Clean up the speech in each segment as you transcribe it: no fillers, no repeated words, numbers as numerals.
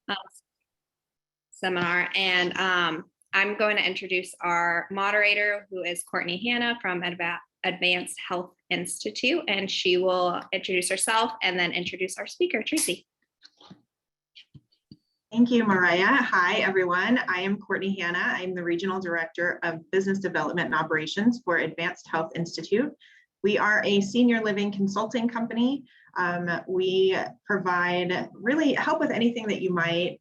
uh, seminar. And I'm going to introduce our moderator, who is Courtney Hanna from Advanced Health Institute, and she will introduce herself and then introduce our speaker, Tracy. Thank you, Mariah. Hi, everyone. I am Courtney Hanna. I'm the Regional Director of Business Development and Operations for Advanced Health Institute. We are a senior living consulting company. We provide really help with anything that you might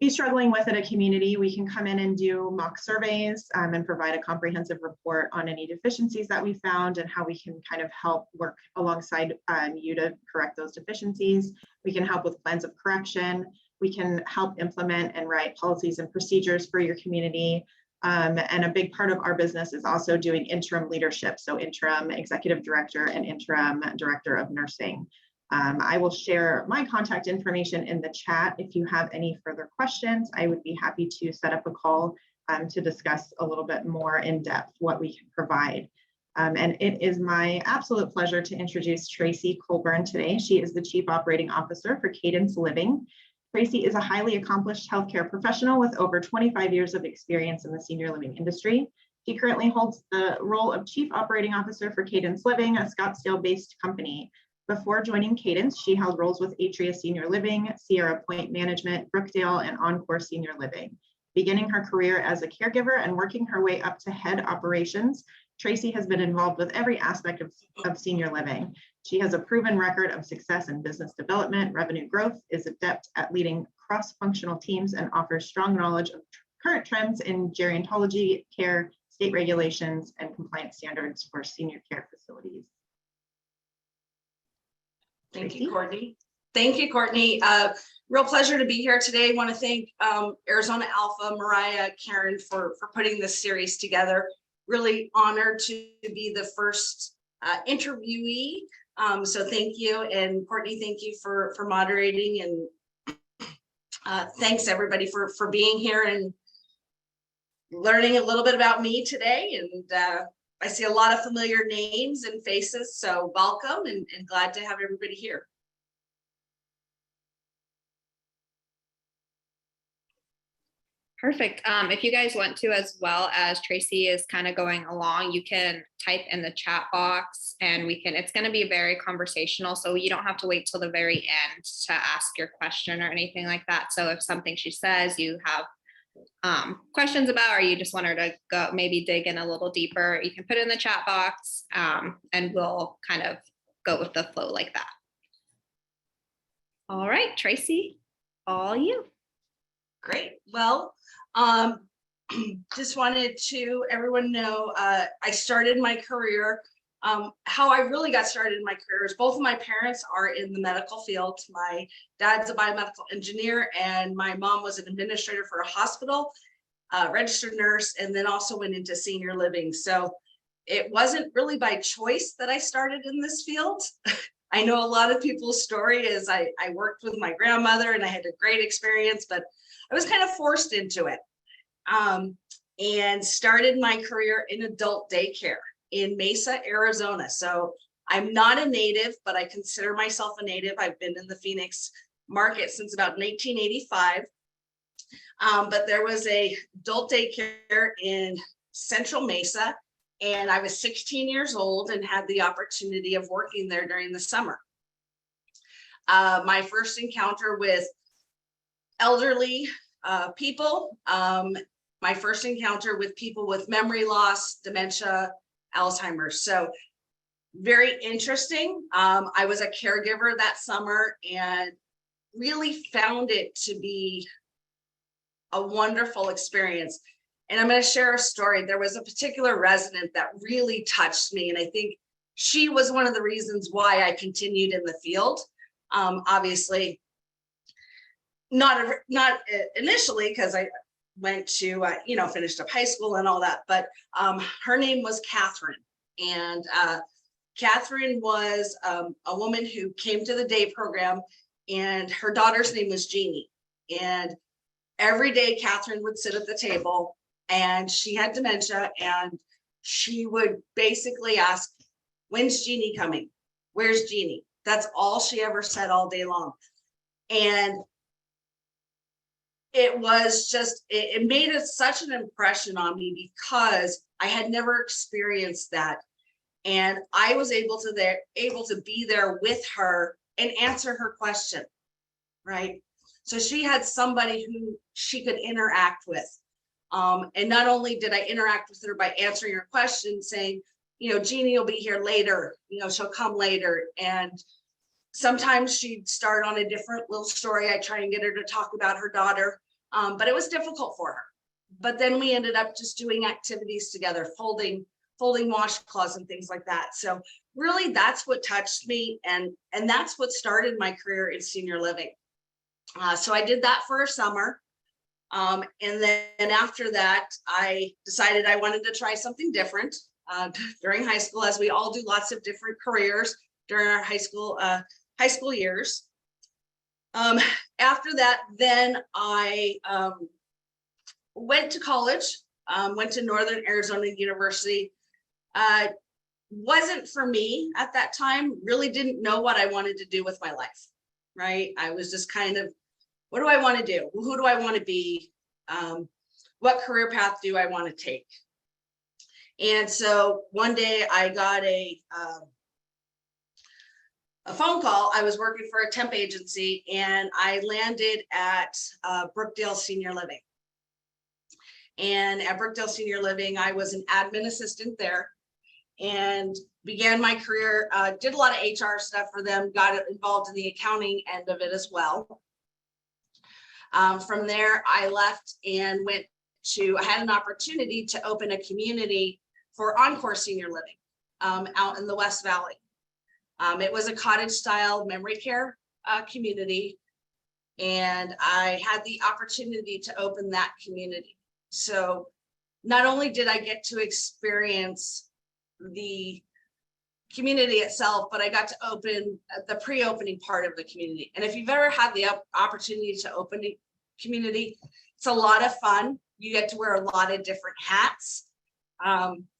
be struggling with in a community. We can come in and do mock surveys and provide a comprehensive report on any deficiencies that we found and how we can kind of help work alongside you to correct those deficiencies. We can help with plans of correction. We can help implement and write policies and procedures for your community. And a big part of our business is also doing interim leadership. So interim executive director and interim director of nursing. I will share my contact information in the chat. If you have any further questions, I would be happy to set up a call to discuss a little bit more in depth what we can provide. And it is my absolute pleasure to introduce Tracy Colburn today. She is the Chief Operating Officer for Cadence Living. Tracy is a highly accomplished healthcare professional with over 25 years of experience in the senior living industry. She currently holds the role of Chief Operating Officer for Cadence Living, a Scottsdale-based company. Before joining Cadence, she held roles with Atria Senior Living, Sierra Point Management, Brookdale, and Encore Senior Living. Beginning her career as a caregiver and working her way up to head operations, Tracy has been involved with every aspect of senior living. She has a proven record of success in business development, revenue growth, is adept at leading cross-functional teams, and offers strong knowledge of current trends in gerontology care, state regulations, and compliance standards for senior care facilities. Thank you, Courtney. Thank you, Courtney. Real pleasure to be here today. I want to thank Arizona ALFA, Mariah, Karen for putting this series together. Really honored to be the first interviewee. So thank you. And Courtney, thank you for moderating. And thanks everybody for being here and learning a little bit about me today. And I see a lot of familiar names and faces, so welcome and glad to have everybody here. Perfect. If you guys want to, as well as Tracy is kind of going along, you can type in the chat box and it's going to be very conversational. So you don't have to wait till the very end to ask your question or anything like that. So if something she says you have questions about, or you just want her to go maybe dig in a little deeper, you can put it in the chat box and we'll kind of go with the flow like that. All right, Tracy, all you. Great. Well, just wanted to everyone know I started my career. How I really got started in my career is both of my parents are in the medical field. My dad's a biomedical engineer and my mom was an administrator for a hospital, registered nurse, and then also went into senior living. So it wasn't really by choice that I started in this field. I know a lot of people's story is I worked with my grandmother and I had a great experience, but I was kind of forced into it and started my career in adult daycare in Mesa, Arizona. So I'm not a native, but I consider myself a native. I've been in the Phoenix market since about 1985. But there was a adult daycare in Central Mesa, and I was 16 years old and had the opportunity of working there during the summer. My first encounter with elderly people, my first encounter with people with memory loss, dementia, Alzheimer's. So very interesting. I was a caregiver that summer and really found it to be a wonderful experience. And I'm going to share a story. There was a particular resident that really touched me. And I think she was one of the reasons why I continued in the field. Obviously, not initially, because I went to, finished up high school and all that. But her name was Catherine. And Catherine was a woman who came to the day program, and her daughter's name was Jeannie. And every day, Catherine would sit at the table, and she had dementia, and she would basically ask, "When's Jeannie coming? Where's Jeannie?" That's all she ever said all day long. And it was just, it made such an impression on me because I had never experienced that. And I was able to be there with her and answer her question, right? So she had somebody who she could interact with. And not only did I interact with her by answering her question, saying, you know, Jeannie will be here later, you know, she'll come later. And sometimes she'd start on a different little story. I try and get her to talk about her daughter, but it was difficult for her. But then we ended up just doing activities together, folding washcloths and things like that. So really that's what touched me. And that's what started my career in senior living. So I did that for a summer. And then after that, I decided I wanted to try something different during high school, as we all do lots of different careers during our high school years. After that, then I went to college, went to Northern Arizona University. Wasn't for me at that time, really didn't know what I wanted to do with my life, right? I was just kind of, what do I want to do? Who do I want to be? What career path do I want to take? And so one day I got a phone call. I was working for a temp agency and I landed at Brookdale Senior Living. And at Brookdale Senior Living, I was an admin assistant there and began my career, did a lot of HR stuff for them, got involved in the accounting end of it as well. From there, I left and I had an opportunity to open a community for Encore Senior Living out in the West Valley. It was a cottage style memory care community. And I had the opportunity to open that community. So not only did I get to experience the community itself, but I got to open the pre-opening part of the community. And if you've ever had the opportunity to open a community, it's a lot of fun. You get to wear a lot of different hats.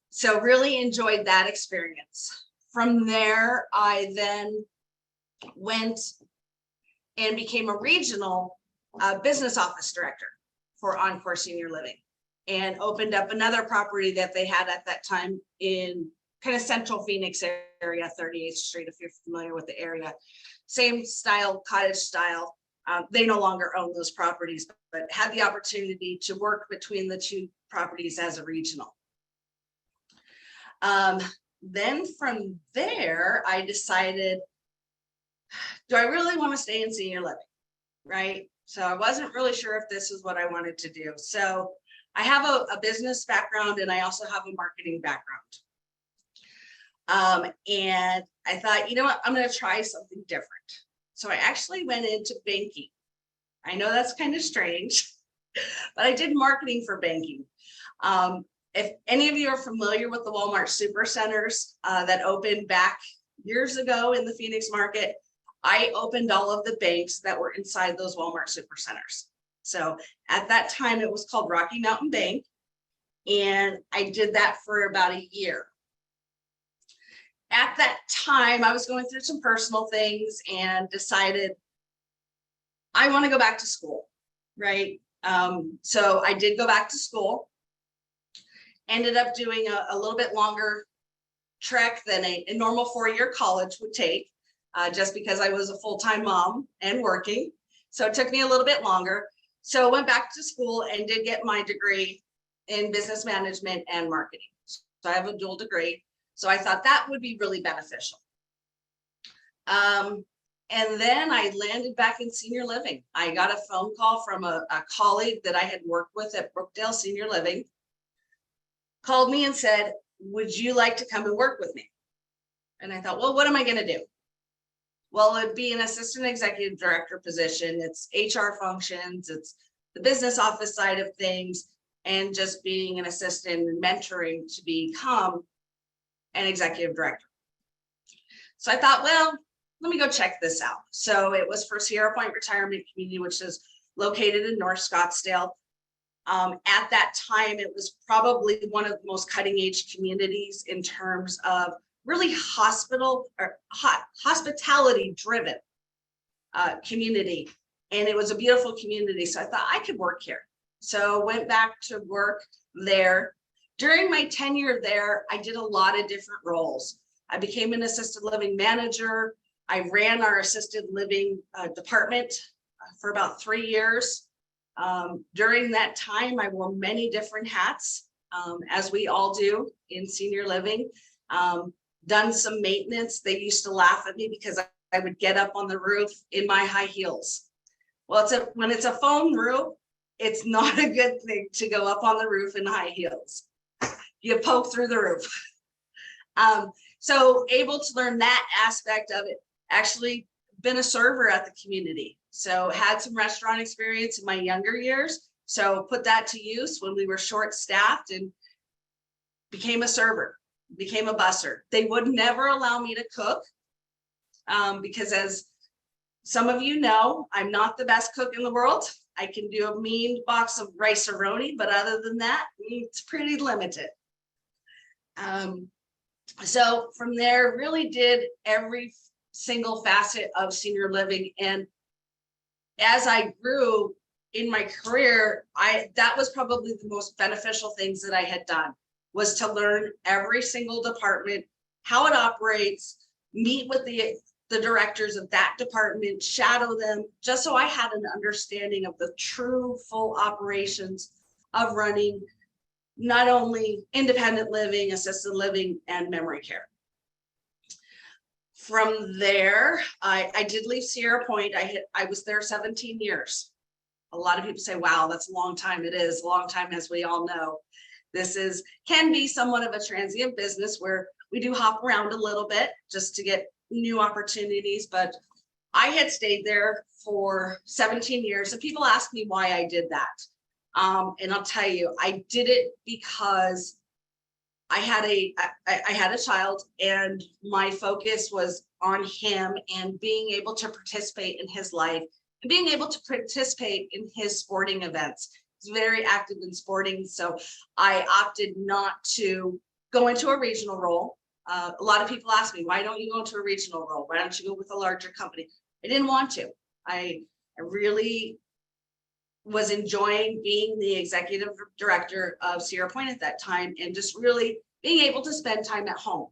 So really enjoyed that experience. From there, I then went and became a regional business office director for Encore Senior Living and opened up another property that they had at that time in kind of central Phoenix area, 38th Street, if you're familiar with the area. Same style, cottage style. They no longer own those properties, but had the opportunity to work between the two properties as a regional. Then from there, I decided, do I really want to stay in senior living, right? So I wasn't really sure if this is what I wanted to do. So I have a business background and I also have a marketing background. And I thought, you know what, I'm going to try something different. So I actually went into banking. I know that's kind of strange, but I did marketing for banking. If any of you are familiar with the Walmart Supercenters that opened back years ago in the Phoenix market, I opened all of the banks that were inside those Walmart Supercenters. So at that time, it was called Rocky Mountain Bank. And I did that for about a year. At that time, I was going through some personal things and decided I want to go back to school, right? So I did go back to school, ended up doing a little bit longer trek than a normal 4-year college would take, just because I was a full-time mom and working. So it took me a little bit longer. So I went back to school and did get my degree in business management and marketing. So I have a dual degree. So I thought that would be really beneficial. And then I landed back in senior living. I got a phone call from a colleague that I had worked with at Brookdale Senior Living, called me and said, would you like to come and work with me? And I thought, well, what am I going to do? Well, it'd be an assistant executive director position. It's HR functions. It's the business office side of things, and just being an assistant and mentoring to become an executive director. So I thought, well, let me go check this out. So it was for Sierra Point Retirement Community, which is located in North Scottsdale. At that time, it was probably one of the most cutting edge communities in terms of really hospitality driven community. and it was a beautiful community. So I thought I could work here. So went back to work there. During my tenure there, I did a lot of different roles. I became an assisted living manager. I ran our assisted living department for about 3 years. During that time, I wore many different hats, as we all do in senior living. Done some maintenance. They used to laugh at me because I would get up on the roof in my high heels. Well, when it's a foam roof, it's not a good thing to go up on the roof in high heels. You poke through the roof. So able to learn that aspect of it. Actually been a server at the community. So had some restaurant experience in my younger years. So put that to use when we were short staffed and became a server, became a busser. They would never allow me to cook because, as some of you know, I'm not the best cook in the world. I can do a mean box of rice-a-roni, but other than that, it's pretty limited. So from there, really did every single facet of senior living. And as I grew in my career, that was probably the most beneficial things that I had done, was to learn every single department, how it operates, meet with the directors of that department, shadow them, just so I had an understanding of the true full operations of running not only independent living, assisted living, and memory care. From there, I did leave Sierra Point. I was there 17 years. A lot of people say, wow, that's a long time. It is a long time, as we all know. This can be somewhat of a transient business where we do hop around a little bit just to get new opportunities, but I had stayed there for 17 years, and people ask me why I did that. And I'll tell you, I did it because I had a child, and my focus was on him and being able to participate in his life and being able to participate in his sporting events. He's very active in sporting, so I opted not to go into a regional role. A lot of people ask me, why don't you go into a regional role? Why don't you go with a larger company? I didn't want to. I really was enjoying being the executive director of Sierra Point at that time and just really being able to spend time at home.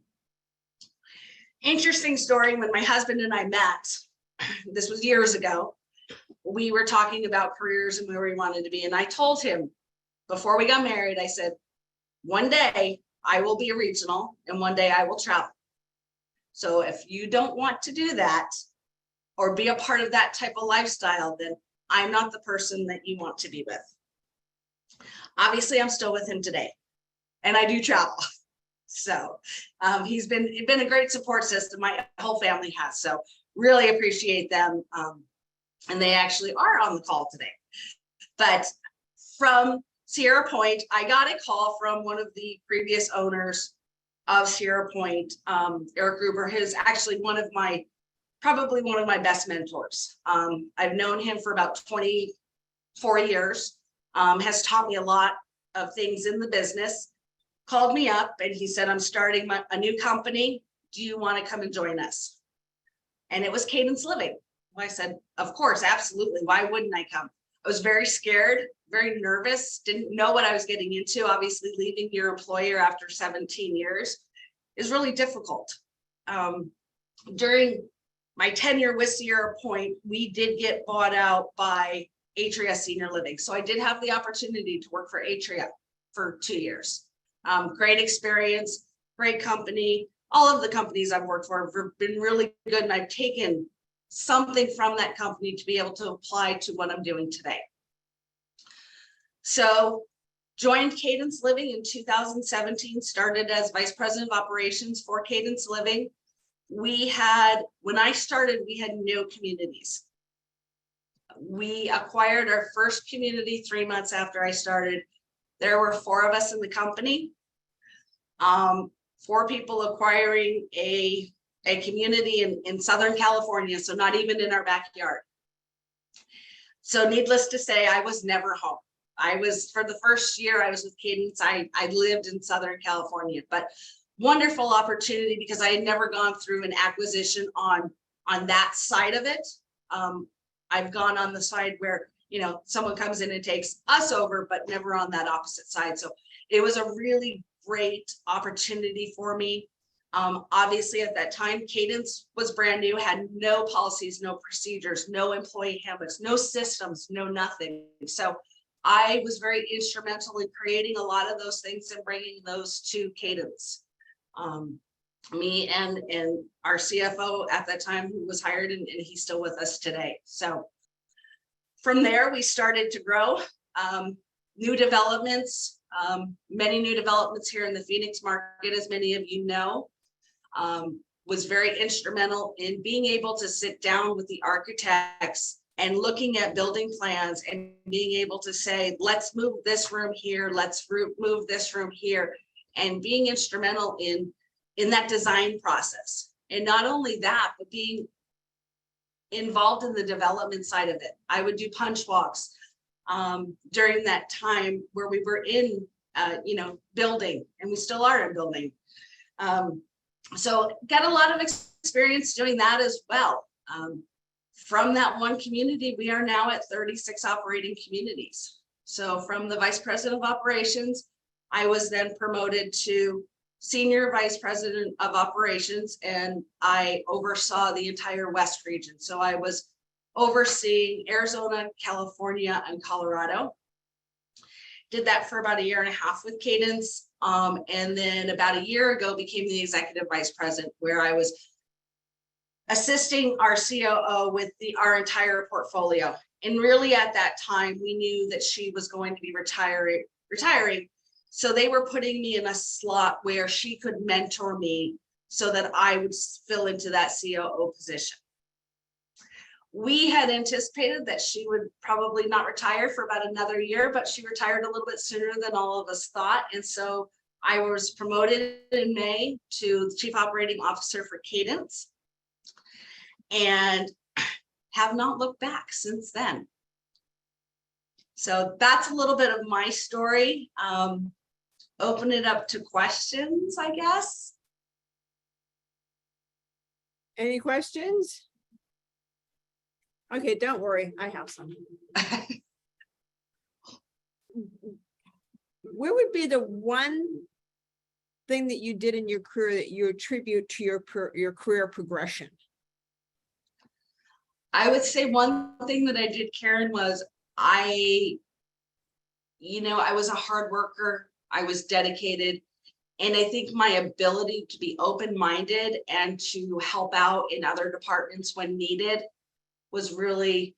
Interesting story, when my husband and I met, this was years ago, we were talking about careers and where we wanted to be. And I told him before we got married, I said, one day I will be a regional and one day I will travel. So if you don't want to do that or be a part of that type of lifestyle, then I'm not the person that you want to be with. Obviously, I'm still with him today and I do travel. So he's been a great support system. My whole family has, so really appreciate them. And they actually are on the call today. But from Sierra Point, I got a call from one of the previous owners of Sierra Point, Eric Gruber, who's actually probably one of my best mentors. I've known him for about 24 years, has taught me a lot of things in the business, called me up and he said, I'm starting a new company. Do you want to come and join us? And it was Cadence Living. I said, of course, absolutely. Why wouldn't I come? I was very scared, very nervous, didn't know what I was getting into. Obviously, leaving your employer after 17 years is really difficult. During my tenure with Sierra Point, we did get bought out by Atria Senior Living. So I did have the opportunity to work for Atria for 2 years. Great experience, great company. All of the companies I've worked for have been really good, and I've taken something from that company to be able to apply to what I'm doing today. So joined Cadence Living in 2017, started as Vice President of Operations for Cadence Living. When I started, we had no communities. We acquired our first community 3 months after I started. There were 4 of us in the company, 4 people acquiring a community in Southern California, so not even in our backyard. So needless to say, I was never home. For the first year I was with Cadence, I lived in Southern California, but wonderful opportunity because I had never gone through an acquisition on that side of it. I've gone on the side where, you know, someone comes in and takes us over, but never on that opposite side. So it was a really great opportunity for me. Obviously at that time, Cadence was brand new, had no policies, no procedures, no employee handbooks, no systems, no nothing. So I was very instrumental in creating a lot of those things and bringing those to Cadence. Me and our CFO at that time, who was hired, and he's still with us today. So from there, we started to grow. New developments, many new developments here in the Phoenix market, as many of you know, was very instrumental in being able to sit down with the architects and looking at building plans and being able to say, let's move this room here, let's move this room here, and being instrumental in that design process. And not only that, but being involved in the development side of it. I would do punch walks during that time where we were in, you know, building, and we still are in building. So got a lot of experience doing that as well. From that one community, we are now at 36 operating communities. So from the vice president of operations, I was then promoted to senior vice president of operations, and I oversaw the entire West region. So I was overseeing Arizona, California, and Colorado. Did that for about 1.5 years with Cadence. And then about a year ago became the executive vice president, where I was assisting our COO with our entire portfolio. And really at that time, we knew that she was going to be retiring. So they were putting me in a slot where she could mentor me so that I would fill into that COO position. We had anticipated that she would probably not retire for about another year, but she retired a little bit sooner than all of us thought. And so I was promoted in May to Chief Operating Officer for Cadence, and have not looked back since then. So that's a little bit of my story. Open it up to questions, I guess. Any questions? Okay, don't worry, I have some. What would be the one thing that you did in your career that you attribute to your career progression? I would say one thing that I did, Karen, was I was a hard worker. I was dedicated. And I think my ability to be open-minded and to help out in other departments when needed was really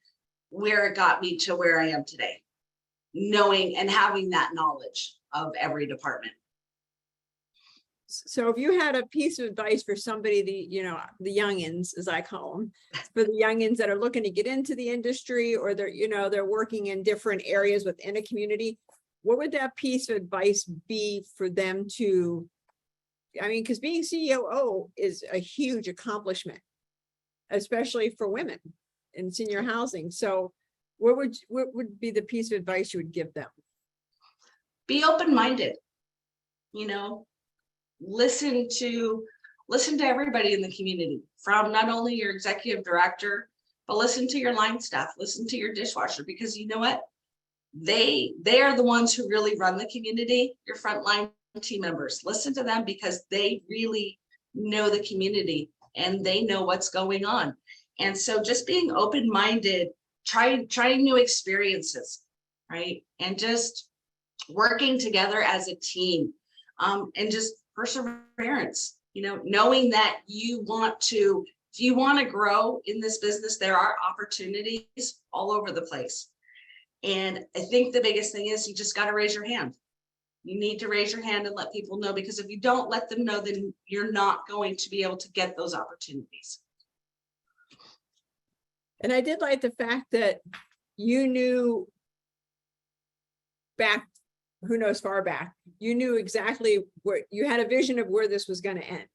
where it got me to where I am today, knowing and having that knowledge of every department. So if you had a piece of advice for somebody, the youngins, as I call them, for the youngins that are looking to get into the industry, or they're working in different areas within a community, what would that piece of advice be for them to, because being COO is a huge accomplishment, especially for women in senior housing. So what would be the piece of advice you would give them? Be open-minded, listen to everybody in the community, from not only your executive director, but listen to your line staff, listen to your dishwasher, because you know what? They are the ones who really run the community, your frontline team members. Listen to them because they really know the community and they know what's going on. And so just being open-minded, trying new experiences, right? And just working together as a team, and just perseverance, knowing that if you want to grow in this business, there are opportunities all over the place. And I think the biggest thing is you just got to raise your hand. You need to raise your hand and let people know, because if you don't let them know, then you're not going to be able to get those opportunities. And I did like the fact that you knew back, who knows, far back, you knew exactly where you had a vision of where this was going to end.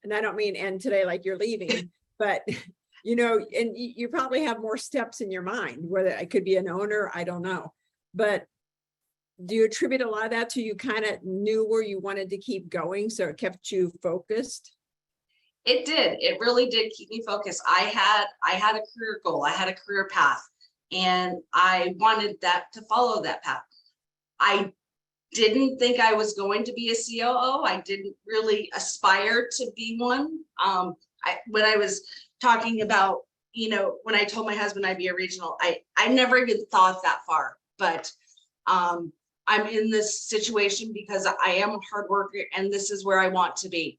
And I don't mean end today like you're leaving, but and you probably have more steps in your mind, whether I could be an owner, I don't know. But do you attribute a lot of that to you kind of knew where you wanted to keep going, so it kept you focused? It did. It really did keep me focused. I had a career goal. I had a career path, and I wanted that to follow that path. I didn't think I was going to be a COO. I didn't really aspire to be one. When I was talking about, when I told my husband I'd be a regional, I never even thought that far, but I'm in this situation because I am a hard worker and this is where I want to be.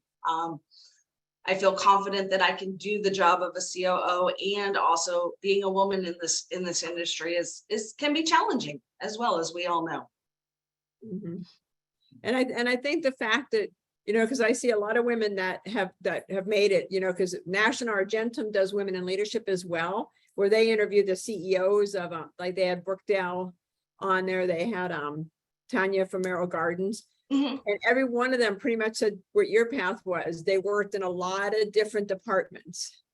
I feel confident that I can do the job of a COO, and also being a woman in this industry can be challenging as well, as we all know. Mhm. And I think the fact that, because I see a lot of women that have made it, because National Argentum does Women in Leadership as well, where they interview the CEOs of like they had Brookdale on there, they had Tanya from Merrill Gardens. Mhm. And every one of them pretty much said what your path was. They worked in a lot of different departments.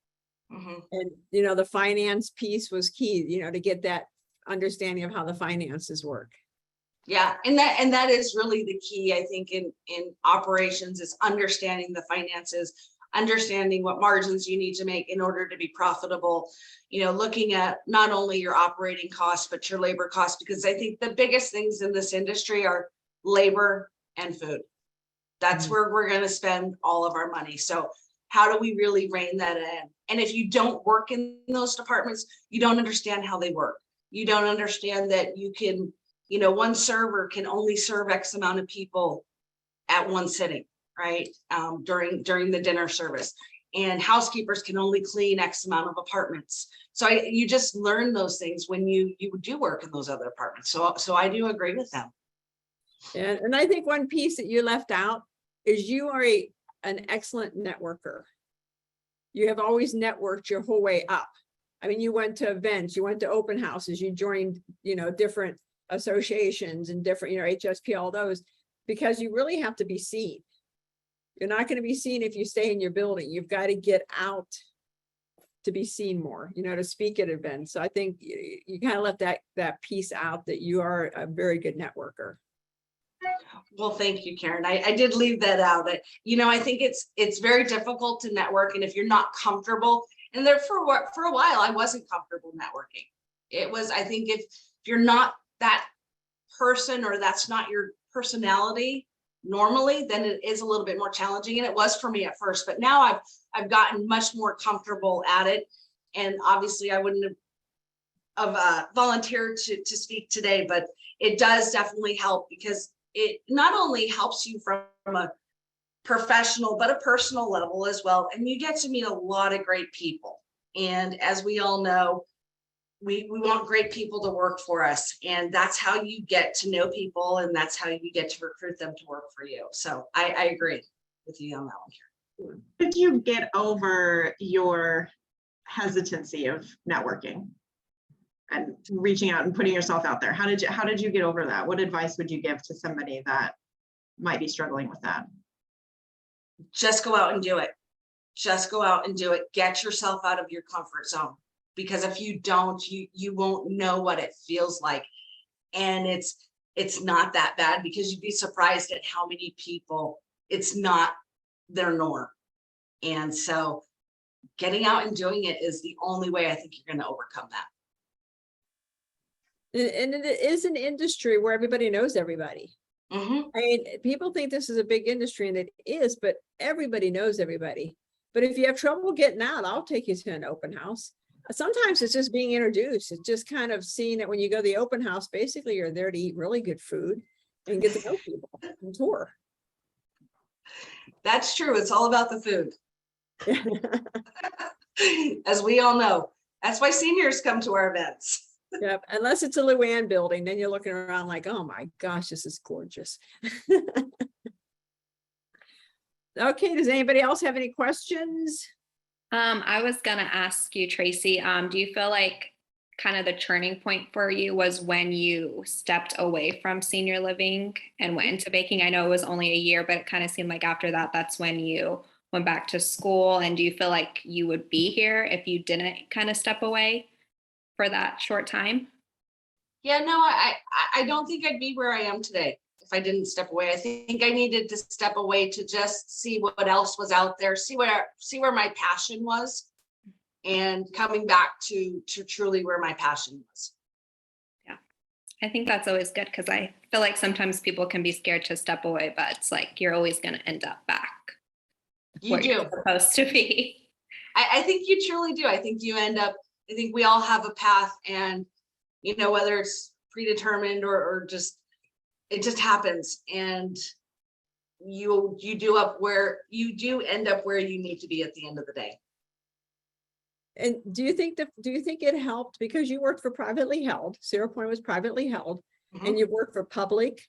Mhm. And, the finance piece was key, to get that understanding of how the finances work. Yeah, and that is really the key, I think, in operations, is understanding the finances, understanding what margins you need to make in order to be profitable, looking at not only your operating costs, but your labor costs, because I think the biggest things in this industry are labor and food. That's where we're going to spend all of our money. So how do we really rein that in? And if you don't work in those departments, you don't understand how they work. You don't understand that you can, one server can only serve X amount of people at one sitting, right? During the dinner service, and housekeepers can only clean X amount of apartments. So you just learn those things when you do work in those other apartments. So I do agree with them. And I think one piece that you left out is you are an excellent networker. You have always networked your whole way up. I mean, you went to events, you went to open houses, you joined, different associations and different, HSP, all those, because you really have to be seen. You're not going to be seen if you stay in your building. You've got to get out to be seen more, to speak at events. So I think you kind of left that piece out, that you are a very good networker. Well, thank you, Karen. I did leave that out. I think it's very difficult to network, and if you're not comfortable, and there for a while I wasn't comfortable networking. It was, I think, if you're not that person, or that's not your personality normally, then it is a little bit more challenging, and it was for me at first. But now I've gotten much more comfortable at it, and obviously I wouldn't have volunteered to speak today, but it does definitely help, because it not only helps you from a professional, but a personal level as well. And you get to meet a lot of great people. And as we all know, we want great people to work for us. And that's how you get to know people. And that's how you get to recruit them to work for you. So I agree with you on that one, Karen. Did you get over your hesitancy of networking and reaching out and putting yourself out there? How did you get over that? What advice would you give to somebody that might be struggling with that? Just go out and do it. Just go out and do it. Get yourself out of your comfort zone, because if you don't, you won't know what it feels like. And it's not that bad, because you'd be surprised at how many people it's not their norm. And so getting out and doing it is the only way I think you're going to overcome that. And it is an industry where everybody knows everybody. Mm-hmm. I mean, people think this is a big industry, and it is, but everybody knows everybody. But if you have trouble getting out, I'll take you to an open house. Sometimes it's just being introduced. It's just kind of seeing that when you go to the open house, basically you're there to eat really good food and get to know people and tour. That's true. It's all about the food. As we all know, that's why seniors come to our events. Yep, unless it's a Luann building, then you're looking around like, oh my gosh, this is gorgeous. Okay, does anybody else have any questions? I was gonna ask you, Tracy, do you feel like kind of the turning point for you was when you stepped away from senior living and went into baking? I know it was only a year, but it kind of seemed like after that, that's when you went back to school. And do you feel like you would be here if you didn't kind of step away for that short time? Yeah, no, I don't think I'd be where I am today if I didn't step away. I think I needed to step away to just see what else was out there, see where my passion was, and coming back to truly where my passion was. I think that's always good because I feel like sometimes people can be scared to step away, but it's like you're always going to end up back You do. you're supposed to be. I think you truly do. I think you end up, I think we all have a path, and whether it's predetermined or just, it just happens, and you do end up where you need to be at the end of the day. And do you think it helped because you worked for privately held, Sierra Point was privately held, and you worked for public?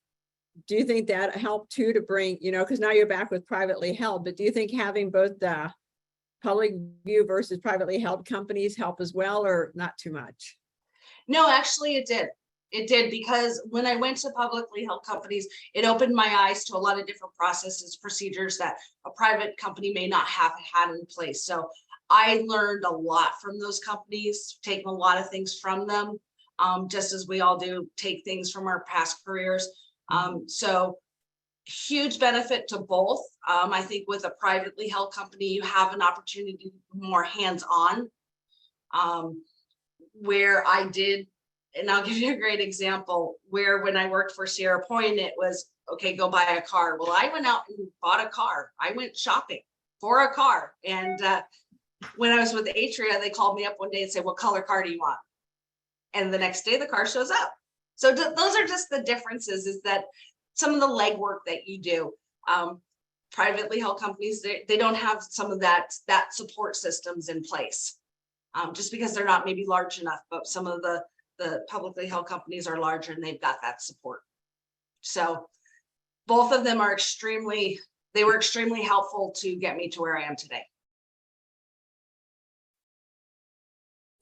Do you think that helped too to bring, because now you're back with privately held, but do you think having both the public view versus privately held companies help as well, or not too much? No, actually it did. It did, because when I went to publicly held companies, it opened my eyes to a lot of different processes, procedures that a private company may not have had in place. So I learned a lot from those companies, taking a lot of things from them, just as we all do, take things from our past careers. So huge benefit to both. I think with a privately held company, you have an opportunity to be more hands-on, where I did, and I'll give you a great example, where when I worked for Sierra Point, it was, okay, go buy a car. Well, I went out and bought a car. I went shopping for a car. And when I was with Atria, they called me up one day and said, what color car do you want? And the next day the car shows up. So those are just the differences, is that some of the legwork that you do. Privately held companies, they don't have some of that support systems in place, just because they're not maybe large enough, but some of the publicly held companies are larger and they've got that support. So both of them are extremely helpful to get me to where I am today.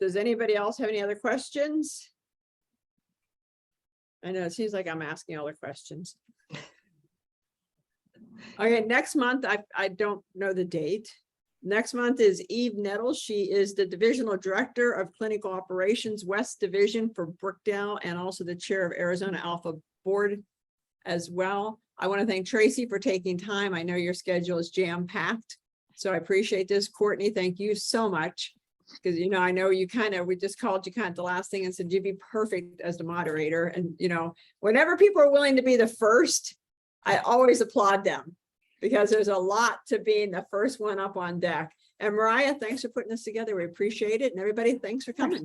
Does anybody else have any other questions? I know it seems like I'm asking all the questions. Okay, next month, I don't know the date. Next month is Eve Nettles. She is the Divisional Director of Clinical Operations, West Division for Brookdale, and also the Chair of Arizona ALFA Board as well. I want to thank Tracy for taking time. I know your schedule is jam-packed, so I appreciate this. Courtney, thank you so much. Because, I know you we just called you the last thing and said you'd be perfect as the moderator. And, whenever people are willing to be the first, I always applaud them, because there's a lot to being the first one up on deck. And Mariah, thanks for putting this together. We appreciate it. And everybody, thanks for coming.